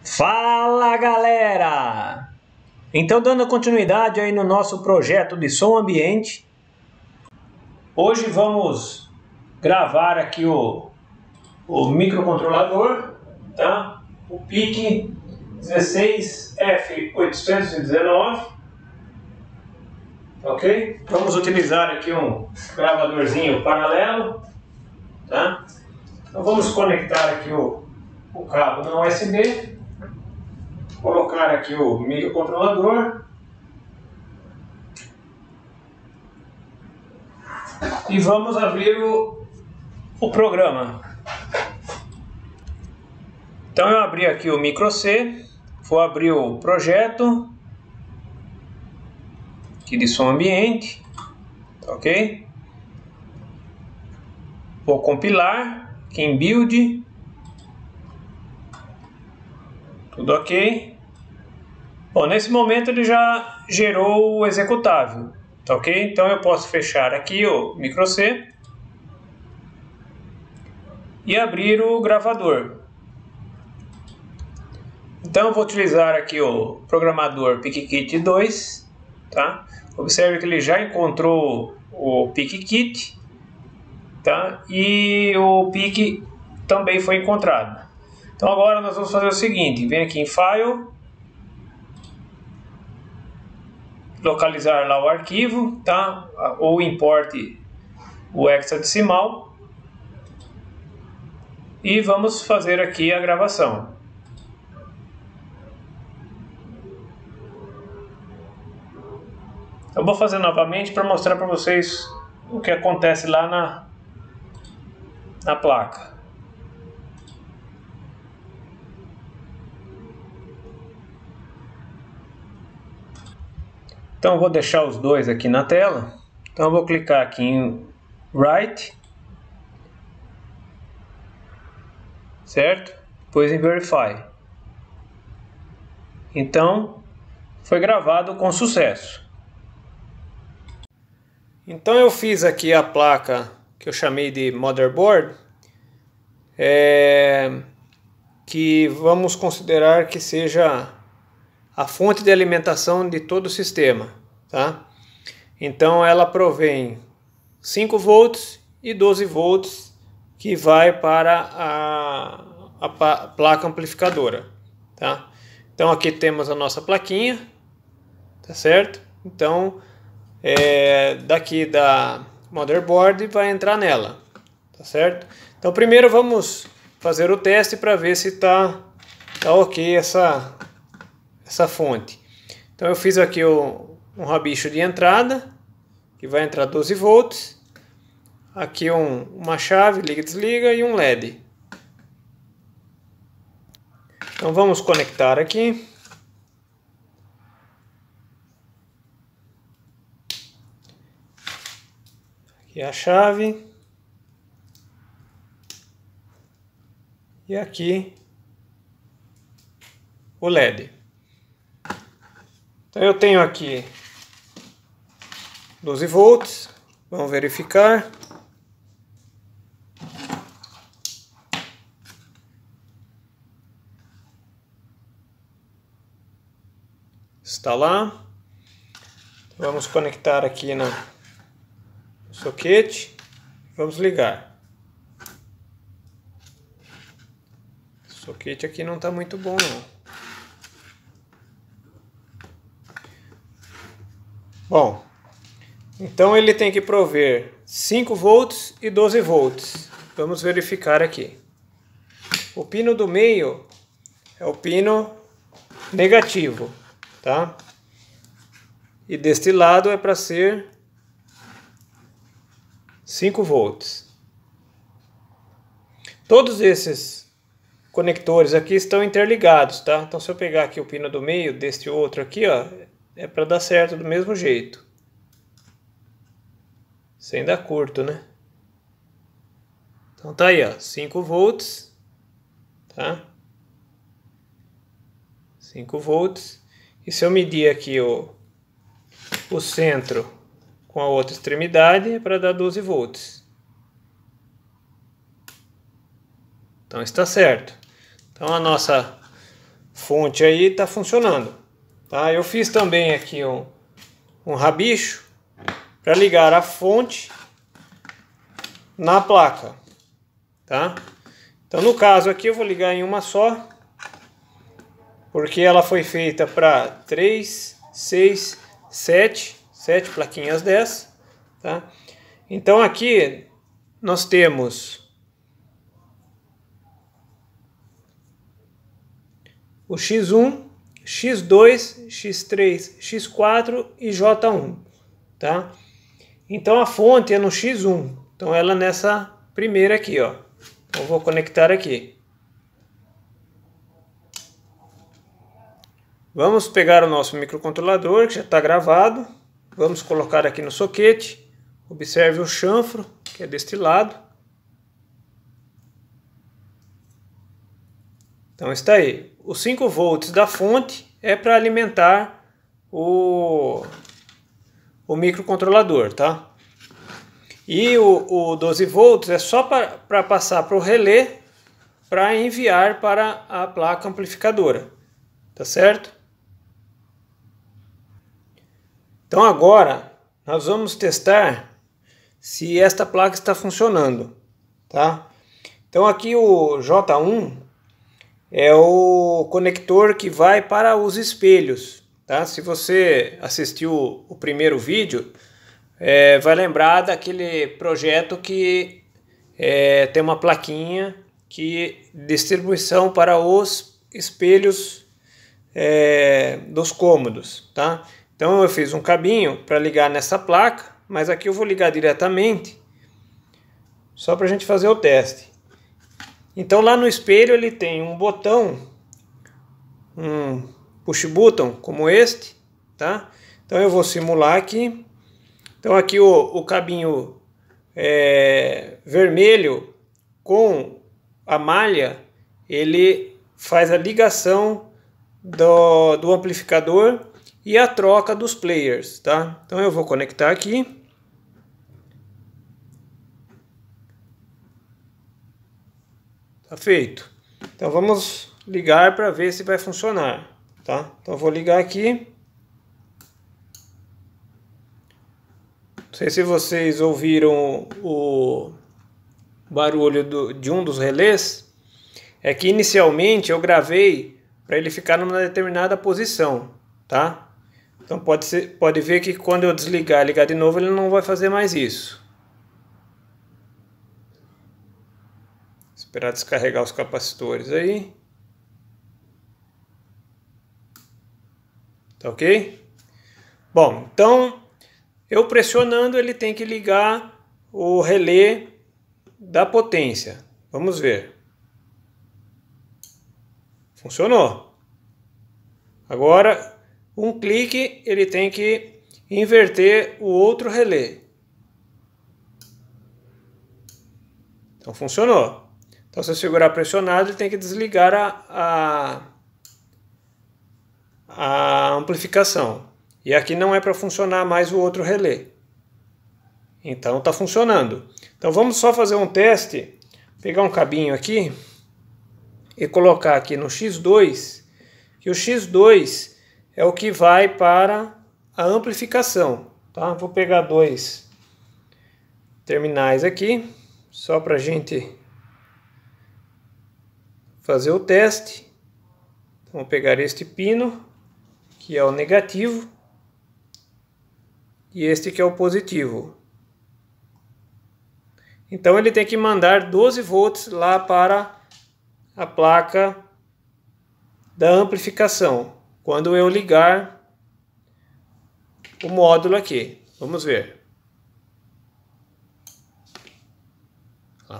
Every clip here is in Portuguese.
Fala galera! Então, dando continuidade aí no nosso projeto de som ambiente, hoje vamos gravar aqui o microcontrolador, tá? O PIC 16F819, ok? Vamos utilizar aqui um gravadorzinho paralelo, tá? Então vamos conectar aqui o cabo na USB. Colocar aqui o microcontrolador e vamos abrir o programa. Então eu abri aqui o micro C, vou abrir o projeto aqui de som ambiente, ok? Vou compilar aqui em build, tudo ok. Bom, nesse momento ele já gerou o executável, tá ok? Então eu posso fechar aqui o micro C e abrir o gravador. Então eu vou utilizar aqui o programador PicKit 2, tá? Observe que ele já encontrou o PicKit, tá? E o PIC também foi encontrado. Então agora nós vamos fazer o seguinte: vem aqui em File, localizar lá o arquivo, tá? Ou importe o hexadecimal e vamos fazer aqui a gravação. Eu vou fazer novamente para mostrar para vocês o que acontece lá na placa. Então eu vou deixar os dois aqui na tela. Então eu vou clicar aqui em Write, certo? Depois em Verify. Então foi gravado com sucesso. Então eu fiz aqui a placa que eu chamei de motherboard, que vamos considerar que seja a fonte de alimentação de todo o sistema, tá? Então ela provém 5 volts e 12 volts que vai para a placa amplificadora, tá? Então aqui temos a nossa plaquinha, tá certo? Então daqui da motherboard vai entrar nela, tá certo? Então primeiro vamos fazer o teste para ver se tá ok essa fonte. Então eu fiz aqui um rabicho de entrada, que vai entrar 12 volts. Aqui uma chave, liga e desliga, e um LED. Então vamos conectar aqui. Aqui a chave. E aqui o LED. Então eu tenho aqui 12 volts, vamos verificar. Está lá. Vamos conectar aqui no soquete, vamos ligar. O soquete aqui não está muito bom não. Bom, então ele tem que prover 5 volts e 12 volts. Vamos verificar aqui. O pino do meio é o pino negativo, tá? E deste lado é para ser 5 volts. Todos esses conectores aqui estão interligados, tá? Então se eu pegar aqui o pino do meio deste outro aqui, ó, é para dar certo do mesmo jeito. Sem dar curto, né? Então tá aí, ó, 5 volts, tá? 5 volts. E se eu medir aqui o centro com a outra extremidade, é para dar 12 volts. Então está certo. Então a nossa fonte aí está funcionando. Tá? Eu fiz também aqui um rabicho para ligar a fonte na placa. Tá? Então no caso aqui eu vou ligar em uma só, porque ela foi feita para 3, 6, 7 plaquinhas dessa. Tá? Então aqui nós temos o X1, X2, X3, X4 e J1, tá? Então a fonte é no X1, então ela nessa primeira aqui, ó. Eu vou conectar aqui. Vamos pegar o nosso microcontrolador que já está gravado, vamos colocar aqui no soquete. Observe o chanfro que é deste lado. Então está aí. Os 5 volts da fonte é para alimentar o microcontrolador, tá? E o 12 volts é só para passar para o relé para enviar para a placa amplificadora, tá certo? Então agora nós vamos testar se esta placa está funcionando, tá? Então aqui o J1 é o conector que vai para os espelhos, tá? Se você assistiu o primeiro vídeo, vai lembrar daquele projeto que tem uma plaquinha que distribuição para os espelhos dos cômodos, tá? Então eu fiz um cabinho para ligar nessa placa, mas aqui eu vou ligar diretamente, só para a gente fazer o teste. Então lá no espelho ele tem um botão, um push button como este, tá? Então eu vou simular aqui. Então aqui o cabinho vermelho com a malha, ele faz a ligação do amplificador e a troca dos players, tá? Então eu vou conectar aqui. Tá feito. Então vamos ligar para ver se vai funcionar, tá? Então eu vou ligar aqui. Não sei se vocês ouviram o barulho de um dos relés. É que inicialmente eu gravei para ele ficar numa determinada posição, tá? Então pode ver que quando eu desligar e ligar de novo ele não vai fazer mais isso. Esperar descarregar os capacitores aí. Tá ok? Bom, então eu pressionando ele tem que ligar o relé da potência. Vamos ver. Funcionou. Agora, um clique ele tem que inverter o outro relé. Então funcionou. Então, se eu segurar pressionado, ele tem que desligar a amplificação. E aqui não é para funcionar mais o outro relé. Então, está funcionando. Então, vamos só fazer um teste. Pegar um cabinho aqui e colocar aqui no X2. E o X2 é o que vai para a amplificação. Tá? Vou pegar 2 terminais aqui, só para a gente fazer o teste. Então, vou pegar este pino, que é o negativo, e este que é o positivo. Então ele tem que mandar 12 volts lá para a placa da amplificação, quando eu ligar o módulo aqui. Vamos ver.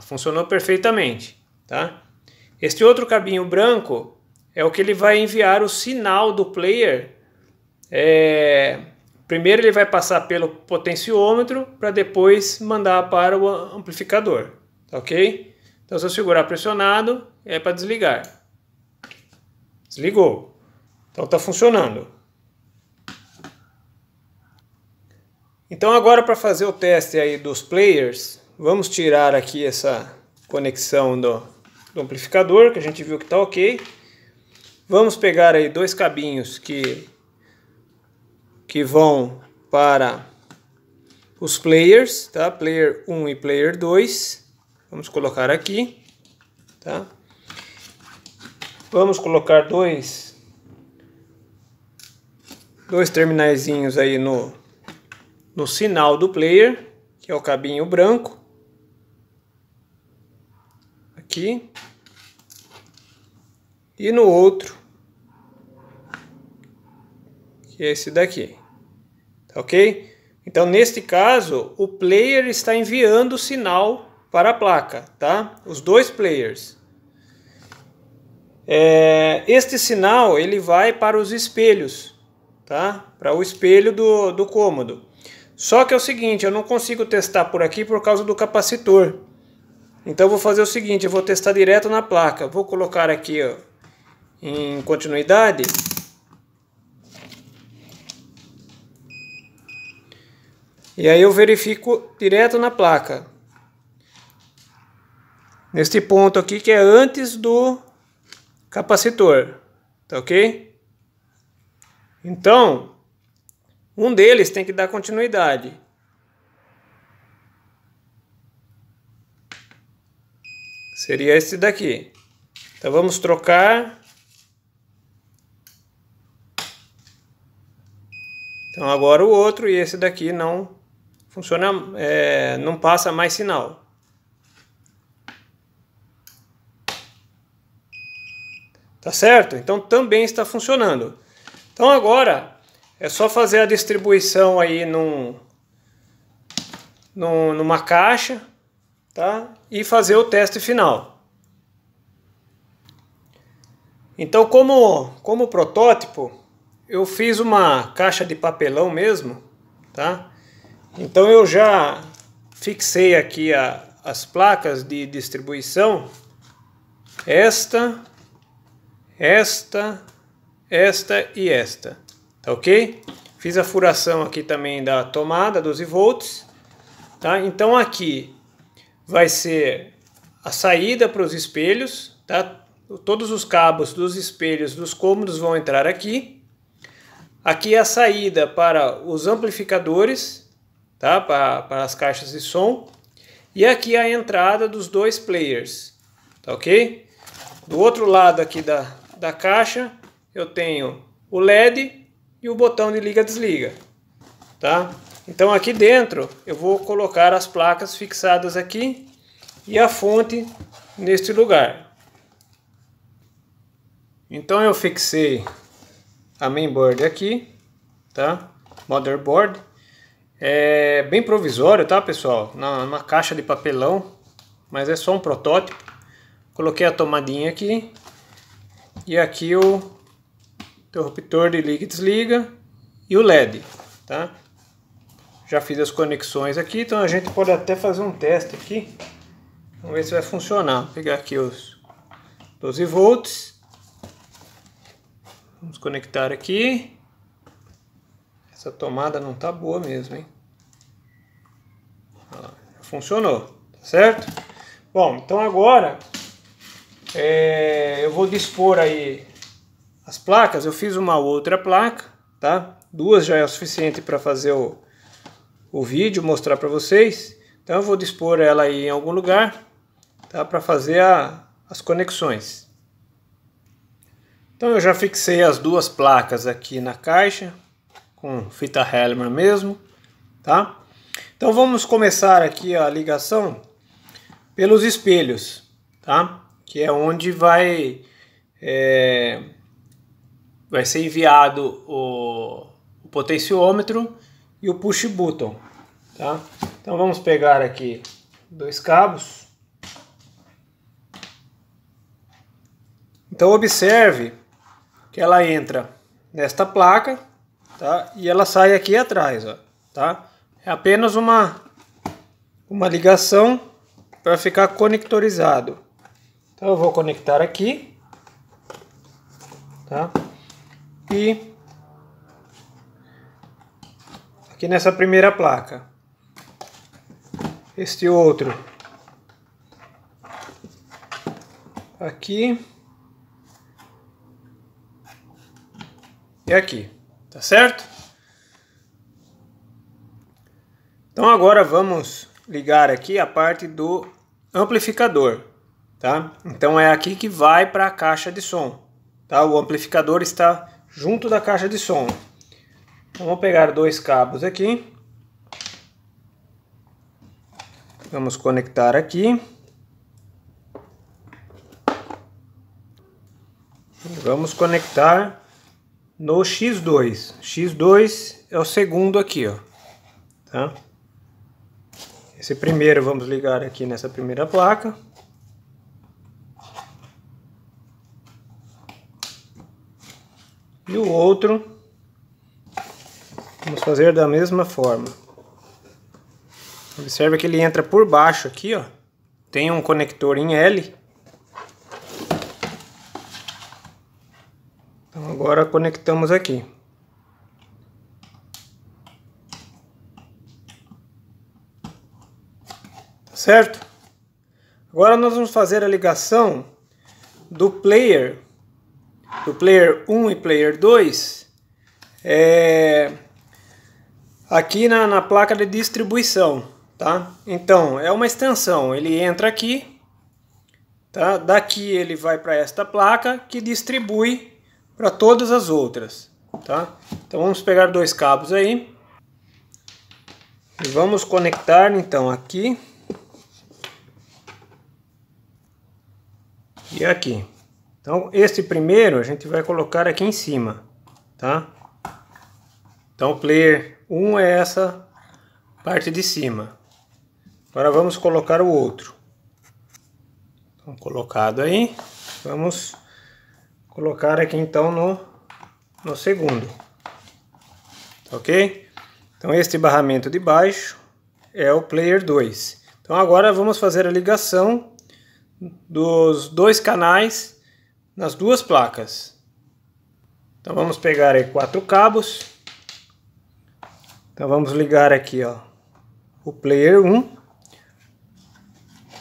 Funcionou perfeitamente, tá? Este outro cabinho branco é o que ele vai enviar o sinal do player. Primeiro ele vai passar pelo potenciômetro para depois mandar para o amplificador, tá ok? Então se eu segurar pressionado é para desligar. Desligou. Então está funcionando. Então agora para fazer o teste aí dos players, vamos tirar aqui essa conexão do amplificador, que a gente viu que está ok. Vamos pegar aí dois cabinhos que vão para os players, tá? Player 1 e player 2. Vamos colocar aqui, tá? Vamos colocar dois terminaizinhos aí no sinal do player, que é o cabinho branco. Aqui. E no outro, que é esse daqui. Tá ok? Então, neste caso, o player está enviando o sinal para a placa, tá? Os dois players. Este sinal, ele vai para os espelhos, tá? Para o espelho do cômodo. Só que é o seguinte, eu não consigo testar por aqui por causa do capacitor. Então, eu vou fazer o seguinte, eu vou testar direto na placa. Vou colocar aqui, ó, em continuidade. E aí eu verifico direto na placa. Neste ponto aqui que é antes do capacitor. Tá ok? Então, um deles tem que dar continuidade. Seria esse daqui. Então vamos trocar. Então agora o outro, e esse daqui não funciona, não passa mais sinal. Tá certo? Então também está funcionando. Então agora é só fazer a distribuição aí numa caixa, tá? E fazer o teste final. Então como protótipo, eu fiz uma caixa de papelão mesmo, tá? Então eu já fixei aqui as placas de distribuição. Esta e esta. Tá ok? Fiz a furação aqui também da tomada, 12 volts. Tá? Então aqui vai ser a saída para os espelhos, tá? Todos os cabos dos espelhos dos cômodos vão entrar aqui. Aqui é a saída para os amplificadores, tá? Para as caixas de som. E aqui a entrada dos dois players, tá ok? Do outro lado aqui da caixa eu tenho o LED e o botão de liga-desliga, tá? Então aqui dentro eu vou colocar as placas fixadas aqui e a fonte neste lugar. Então eu fixei a mainboard aqui, tá? Motherboard. É bem provisório, tá, pessoal? Numa caixa de papelão, mas é só um protótipo. Coloquei a tomadinha aqui e aqui o interruptor de liga e desliga e o LED, tá? Já fiz as conexões aqui, então a gente pode até fazer um teste aqui. Vamos ver se vai funcionar. Vou pegar aqui os 12 volts. Vamos conectar aqui. Essa tomada não tá boa mesmo, hein? Olha lá, funcionou, tá certo? Bom, então agora eu vou dispor aí as placas. Eu fiz uma outra placa, tá? Duas já é o suficiente para fazer o vídeo, mostrar para vocês. Então eu vou dispor ela aí em algum lugar, tá? Para fazer as conexões. Então eu já fixei as duas placas aqui na caixa, com fita Hellman mesmo, tá? Então vamos começar aqui a ligação pelos espelhos, tá? Que é onde vai ser enviado o potenciômetro e o push button, tá? Então vamos pegar aqui dois cabos. Então observe que ela entra nesta placa, tá? E ela sai aqui atrás, ó, tá? É apenas uma ligação para ficar conectorizado. Então eu vou conectar aqui, tá? E aqui nessa primeira placa. Este outro aqui. e aqui, tá certo? Então agora vamos ligar aqui a parte do amplificador, tá? Então é aqui que vai para a caixa de som, tá? O amplificador está junto da caixa de som. Então vou pegar dois cabos aqui. Vamos conectar aqui. E vamos conectar no X2. X2 é o segundo aqui, ó, tá? Esse primeiro vamos ligar aqui nessa primeira placa. E o outro vamos fazer da mesma forma. Observe que ele entra por baixo aqui, ó. Tem um conector em L. Então agora conectamos aqui. Certo? Agora nós vamos fazer a ligação do player 1 e player 2 aqui na placa de distribuição, tá? Então é uma extensão, ele entra aqui, tá? Daqui ele vai para esta placa que distribui para todas as outras, tá? Então vamos pegar dois cabos aí e vamos conectar então aqui e aqui. Então este primeiro a gente vai colocar aqui em cima, tá? Então o player 1 é essa parte de cima. Agora vamos colocar o outro. Então, colocado aí, vamos colocar aqui então no segundo, ok? Então este barramento de baixo é o player 2. Então agora vamos fazer a ligação dos dois canais nas duas placas. Então vamos pegar aí 4 cabos. Então vamos ligar aqui, ó, o player 1.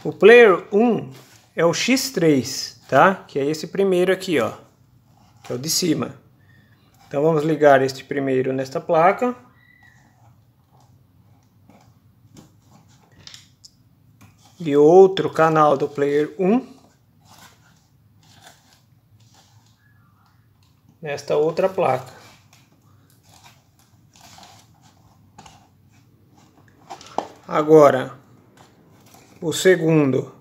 O player 1 é o X3, tá? Que é esse primeiro aqui, ó, que é o de cima. Então vamos ligar este primeiro nesta placa. E outro canal do player 1 nesta outra placa. Agora o segundo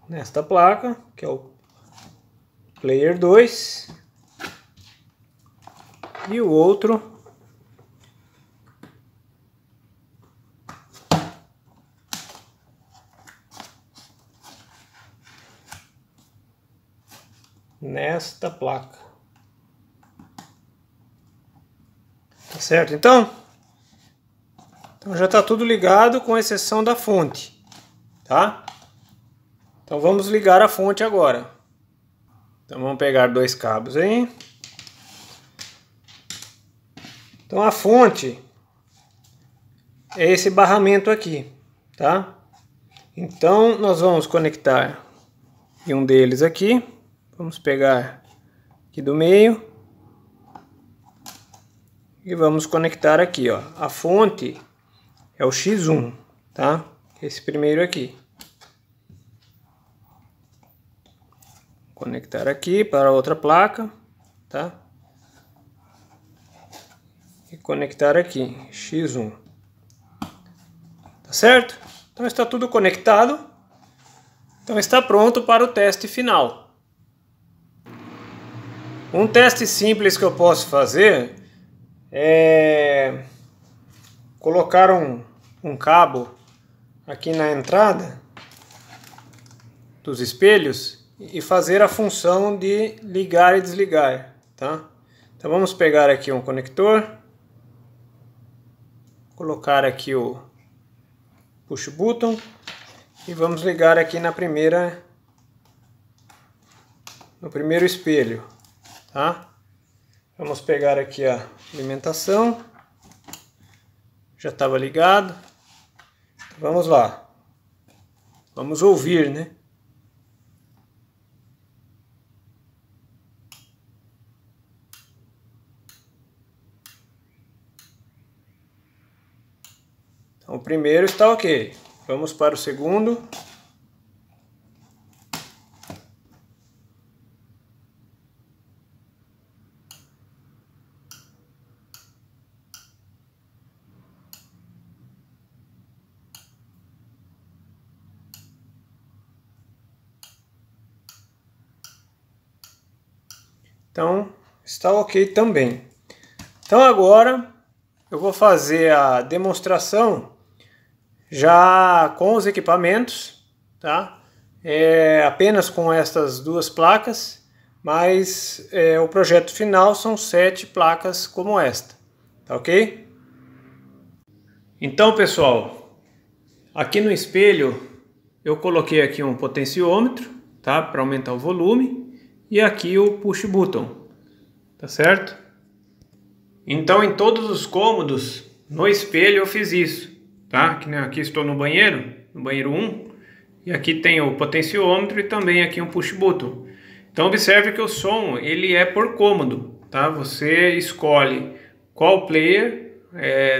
nesta placa, que é o player 2, e o outro nesta placa. Tá certo? Então já está tudo ligado com exceção da fonte, tá? Então vamos ligar a fonte agora. Então vamos pegar dois cabos aí. Então a fonte é esse barramento aqui, tá? Então nós vamos conectar em um deles aqui. Vamos pegar aqui do meio e vamos conectar aqui, ó. A fonte é o X1, tá? Esse primeiro aqui. Conectar aqui para outra placa, tá? E conectar aqui, X1. Tá certo? Então está tudo conectado. Então está pronto para o teste final. Um teste simples que eu posso fazer é colocar um cabo aqui na entrada dos espelhos e fazer a função de ligar e desligar, tá? Então vamos pegar aqui um conector, colocar aqui o push button e vamos ligar aqui no primeiro espelho, tá? Vamos pegar aqui a alimentação, já estava ligado. Vamos lá, vamos ouvir, né? Então, o primeiro está ok. Vamos para o segundo. Então, está ok também. Então agora eu vou fazer a demonstração já com os equipamentos, tá? Apenas com estas duas placas, mas o projeto final são 7 placas como esta, tá ok? Então, pessoal, aqui no espelho eu coloquei aqui um potenciômetro, tá? Para aumentar o volume. E aqui o push button, tá certo? Então em todos os cômodos, no espelho eu fiz isso, tá? Aqui estou no banheiro 1, e aqui tem o potenciômetro e também aqui um push button. Então observe que o som ele é por cômodo, tá? Você escolhe qual player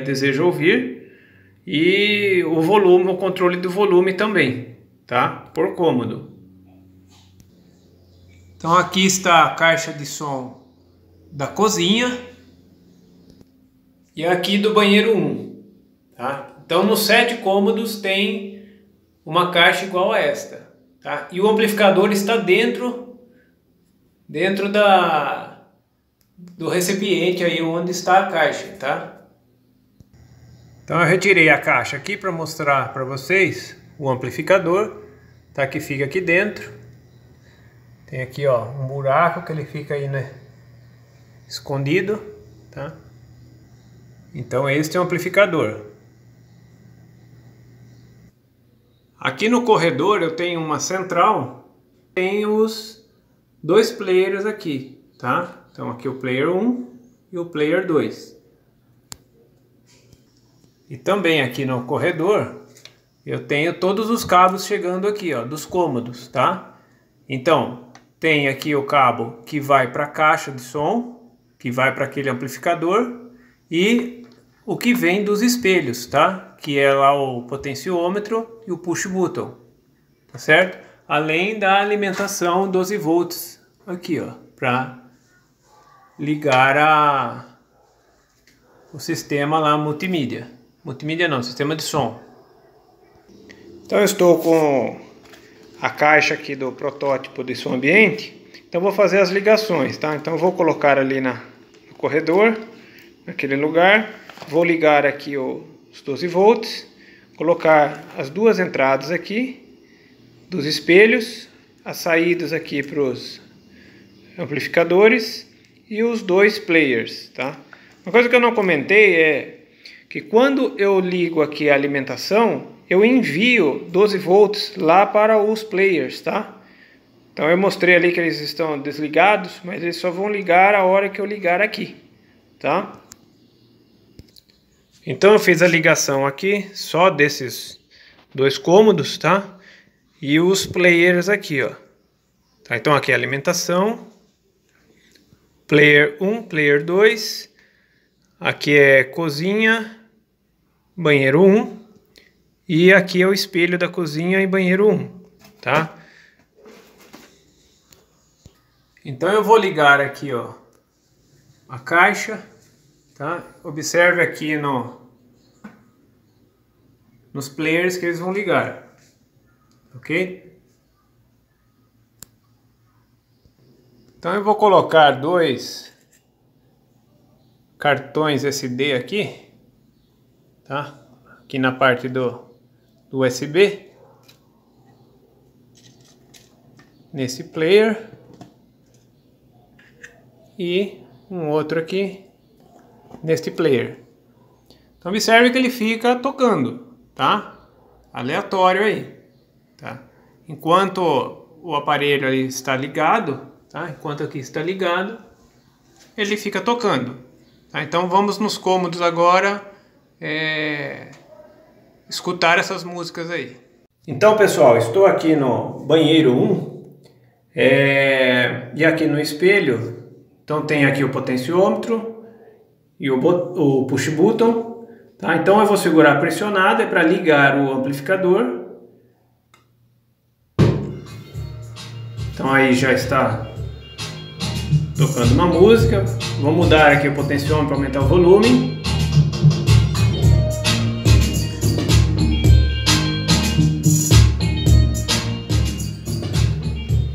deseja ouvir e o volume, o controle do volume também, tá? Por cômodo. Então aqui está a caixa de som da cozinha e aqui do banheiro 1, tá? Então nos 7 cômodos tem uma caixa igual a esta, tá? E o amplificador está dentro do recipiente aí onde está a caixa, tá? Então eu retirei a caixa aqui para mostrar para vocês o amplificador, tá? Que fica aqui dentro. Tem aqui, ó, um buraco que ele fica aí, né, escondido, tá? Então este é o amplificador. Aqui no corredor eu tenho uma central, tem os 2 players aqui, tá? Então aqui o player 1 e o player 2. E também aqui no corredor eu tenho todos os cabos chegando aqui, ó, dos cômodos, tá? Então tem aqui o cabo que vai para a caixa de som, que vai para aquele amplificador, e o que vem dos espelhos, tá? Que é lá o potenciômetro e o push button, tá certo? Além da alimentação 12 volts aqui, ó, para ligar o sistema lá multimídia. Multimídia não, sistema de som. Então eu estou com a caixa aqui do protótipo de som ambiente, então vou fazer as ligações, tá? Então eu vou colocar ali no corredor, naquele lugar, vou ligar aqui os 12 volts, colocar as 2 entradas aqui dos espelhos, as saídas aqui para os amplificadores e os 2 players, tá? Uma coisa que eu não comentei é que quando eu ligo aqui a alimentação, eu envio 12 volts lá para os players, tá? Então eu mostrei ali que eles estão desligados, mas eles só vão ligar a hora que eu ligar aqui, tá? Então eu fiz a ligação aqui só desses 2 cômodos, tá? E os players aqui, ó. Tá? Então aqui é a alimentação, player 1, player 2, aqui é cozinha, banheiro 1. E aqui é o espelho da cozinha e banheiro 1, tá? Então eu vou ligar aqui, ó, a caixa, tá? Observe aqui nos players que eles vão ligar, ok? Então eu vou colocar 2 cartões SD aqui, tá? Aqui na parte do USB, nesse player, e um outro aqui neste player. Então observe que ele fica tocando, tá? Aleatório aí, tá? Enquanto o aparelho ali está ligado, tá? Enquanto aqui está ligado, ele fica tocando, tá? Então vamos nos cômodos agora escutar essas músicas aí. Então, pessoal, estou aqui no banheiro 1 e aqui no espelho. Então tem aqui o potenciômetro e o push button. Tá? Então eu vou segurar pressionado, é para ligar o amplificador. Então aí já está tocando uma música. Vou mudar aqui o potenciômetro para aumentar o volume.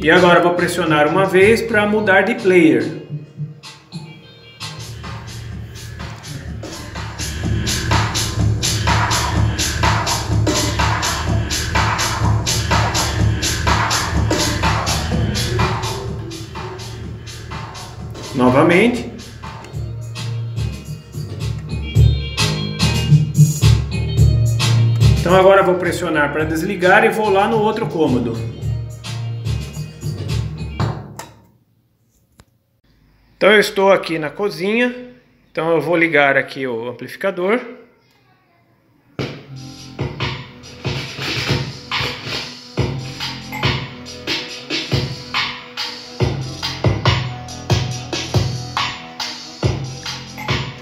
E agora vou pressionar uma vez para mudar de player. Novamente. Então agora vou pressionar para desligar e vou lá no outro cômodo. Então eu estou aqui na cozinha, então eu vou ligar aqui o amplificador.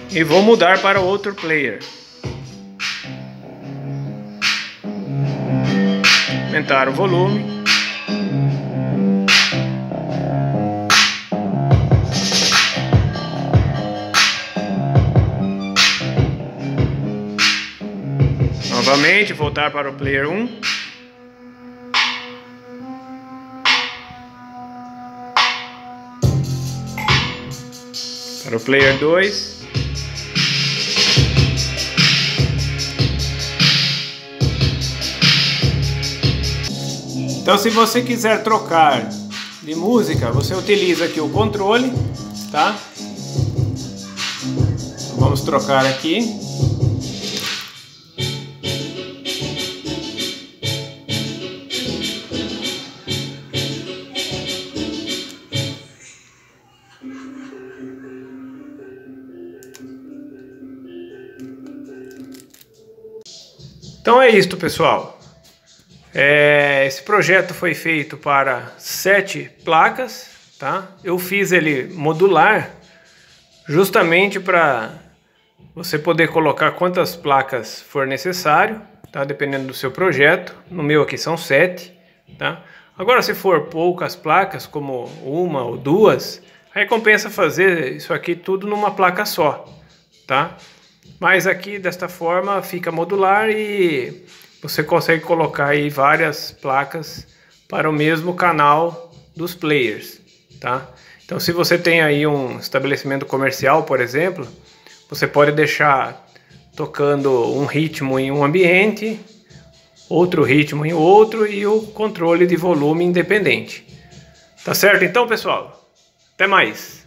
E vou mudar para outro player. Aumentar o volume. Novamente, voltar para o player 1. Para o player 2. Então, se você quiser trocar de música, você utiliza aqui o controle, tá? Vamos trocar aqui. Então é isso, pessoal. Esse projeto foi feito para 7 placas, tá? Eu fiz ele modular justamente para você poder colocar quantas placas for necessário, tá? Dependendo do seu projeto. No meu aqui são 7, tá? Agora, se for poucas placas, como uma ou duas, aí compensa fazer isso aqui tudo numa placa só, tá? Mas aqui desta forma fica modular e você consegue colocar aí várias placas para o mesmo canal dos players, tá? Então, se você tem aí um estabelecimento comercial, por exemplo, você pode deixar tocando um ritmo em um ambiente, outro ritmo em outro e o controle de volume independente. Tá certo então, pessoal? Até mais!